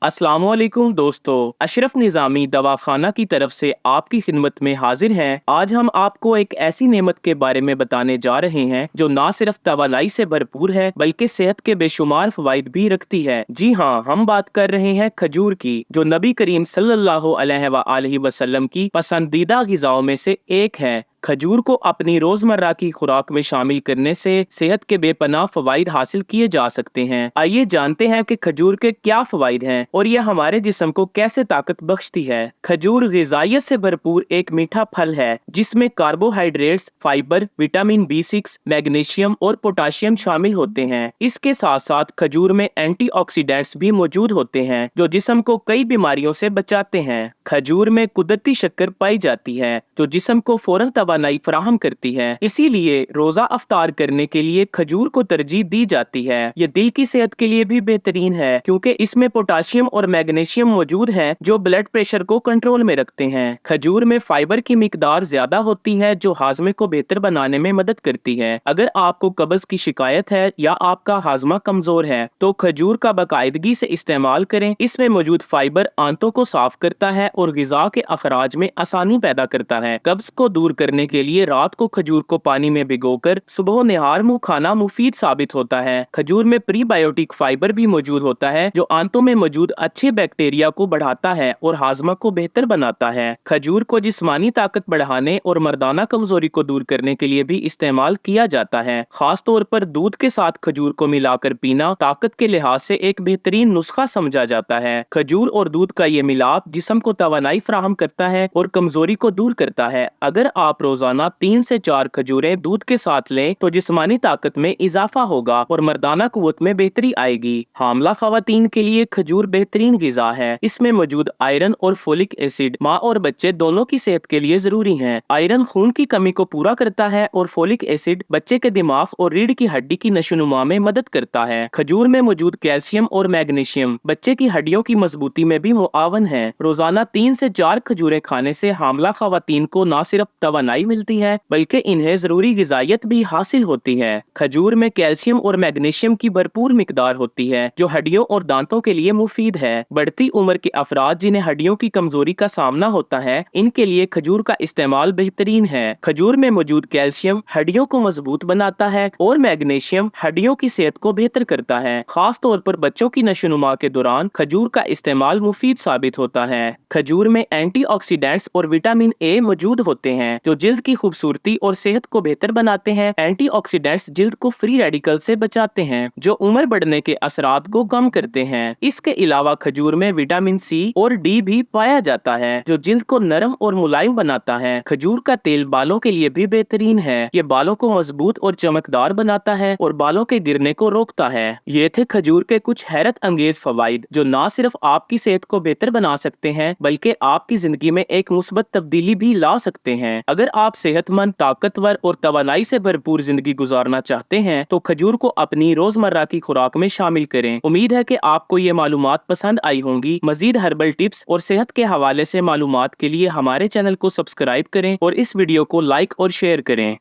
अस्सलाम वालेकुम दोस्तों, अशरफ निज़ामी दवाखाना की तरफ से आपकी खिदमत में हाजिर हैं। आज हम आपको एक ऐसी नेमत के बारे में बताने जा रहे हैं जो ना सिर्फ तवानाई से भरपूर है बल्कि सेहत के बेशुमार फवाइद भी रखती है। जी हाँ, हम बात कर रहे हैं खजूर की, जो नबी करीम सल्लल्लाहु अलैहि वसल्लम की पसंदीदा ग़िज़ाओं में से एक है। खजूर को अपनी रोजमर्रा की खुराक में शामिल करने से सेहत के बेपनाह फवाइद हासिल किए जा सकते हैं। आइए जानते हैं कि खजूर के क्या फवाइद हैं और यह हमारे जिस्म को कैसे ताकत बख्शती है। खजूर ग़िज़ाइयत से भरपूर एक मीठा फल है जिसमें carbohydrates, fibre, vitamin B6, magnesium और पोटाशियम शामिल होते हैं। इसके साथ साथ खजूर में एंटीऑक्सीडेंट्स भी मौजूद होते हैं जो जिस्म को कई बीमारियों से बचाते हैं। खजूर में कुदरती शक्कर पाई जाती है जो जिस्म को फौरन तवानाई फराहम करती है, इसीलिए रोजा अफ्तार करने के लिए खजूर को तरजीह दी जाती है। ये दिल की सेहत के लिए भी बेहतरीन है क्योंकि इसमें पोटाशियम और मैग्नीशियम मौजूद है जो ब्लड प्रेशर को कंट्रोल में रखते हैं। खजूर में फाइबर की मिकदार ज्यादा होती है जो हाजमे को बेहतर बनाने में मदद करती है। अगर आपको कब्ज की शिकायत है या आपका हाजमा कमजोर है तो खजूर का बाकायदगी से इस्तेमाल करें। इसमें मौजूद फाइबर आंतों को साफ करता है और ग़िज़ा के अखराज में आसानी पैदा करता है। कब्ज को दूर करने के लिए रात को खजूर को पानी में भिगोकर सुबह निहार मुंह खाना मुफीद साबित होता है। खजूर में प्रीबायोटिक फाइबर भी मौजूद होता है जो आंतों में मौजूद अच्छे बैक्टीरिया को बढ़ाता है और हाजमा को बेहतर बनाता है। खजूर को जिस्मानी ताकत बढ़ाने और मर्दाना कमजोरी को दूर करने के लिए भी इस्तेमाल किया जाता है। खास तौर पर दूध के साथ खजूर को मिलाकर पीना ताकत के लिहाज से एक बेहतरीन नुस्खा समझा जाता है। खजूर और दूध का ये मिलाप जिस्म को तवानाई फराहम करता है और कमजोरी को दूर करता है। अगर आप रोजाना 3 से 4 खजूरें दूध के साथ लें तो जिस्मानी ताकत में इजाफा होगा और मर्दाना कुव्वत में बेहतरी आएगी। हामला खवातीन के लिए खजूर बेहतरीन ग़िज़ा है। इसमें मौजूद आयरन और फोलिक एसिड माँ और बच्चे दोनों की सेहत के लिए जरूरी है। आयरन खून की कमी को पूरा करता है और फोलिक एसिड बच्चे के दिमाग और रीढ़ की हड्डी की नशोनुमा में मदद करता है। खजूर में मौजूद कैल्शियम और मैग्नीशियम बच्चे की हड्डियों की मजबूती में भी मुआवन है। रोजाना 3 से 4 खजूरें खाने से हामला खवातीन को न सिर्फ तवानाई मिलती है बल्कि इन्हें जरूरी ग़िज़ाइयत भी हासिल होती है। खजूर में कैल्शियम और मैग्नीशियम की भरपूर मिकदार होती है जो हड्डियों और दांतों के लिए मुफीद है। बढ़ती उम्र के अफराद जिन्हें हड्डियों की कमजोरी का सामना होता है इनके लिए खजूर का इस्तेमाल बेहतरीन है। खजूर में मौजूद कैल्शियम हड्डियों को मजबूत बनाता है और मैग्नीशियम हड्डियों की सेहत को बेहतर करता है। खास तौर पर बच्चों की नशोनुमा के दौरान खजूर का इस्तेमाल मुफीद साबित होता है। खजूर में एंटीऑक्सीडेंट्स और विटामिन A मौजूद होते हैं जो जिल्द की खूबसूरती और सेहत को बेहतर बनाते हैं। एंटीऑक्सीडेंट्स जिल्द को फ्री रेडिकल से बचाते हैं जो उम्र बढ़ने के असरात को कम करते हैं। इसके अलावा खजूर में विटामिन C और D भी पाया जाता है जो जिल्द को नरम और मुलायम बनाता है। खजूर का तेल बालों के लिए भी बेहतरीन है। ये बालों को मजबूत और चमकदार बनाता है और बालों के गिरने को रोकता है। ये थे खजूर के कुछ हैरत अंगेज फवाइद जो न सिर्फ आपकी सेहत को बेहतर बना सकते हैं बल्कि आपकी जिंदगी में एक मुस्बत तब्दीली भी ला सकते हैं। अगर आप सेहतमंद, ताकतवर और तवानाई से भरपूर जिंदगी गुजारना चाहते हैं तो खजूर को अपनी रोजमर्रा की खुराक में शामिल करें। उम्मीद है कि आपको ये मालूमात पसंद आई होंगी। मजीद हर्बल टिप्स और सेहत के हवाले से मालूमात के लिए हमारे चैनल को सब्सक्राइब करें और इस वीडियो को लाइक और शेयर करें।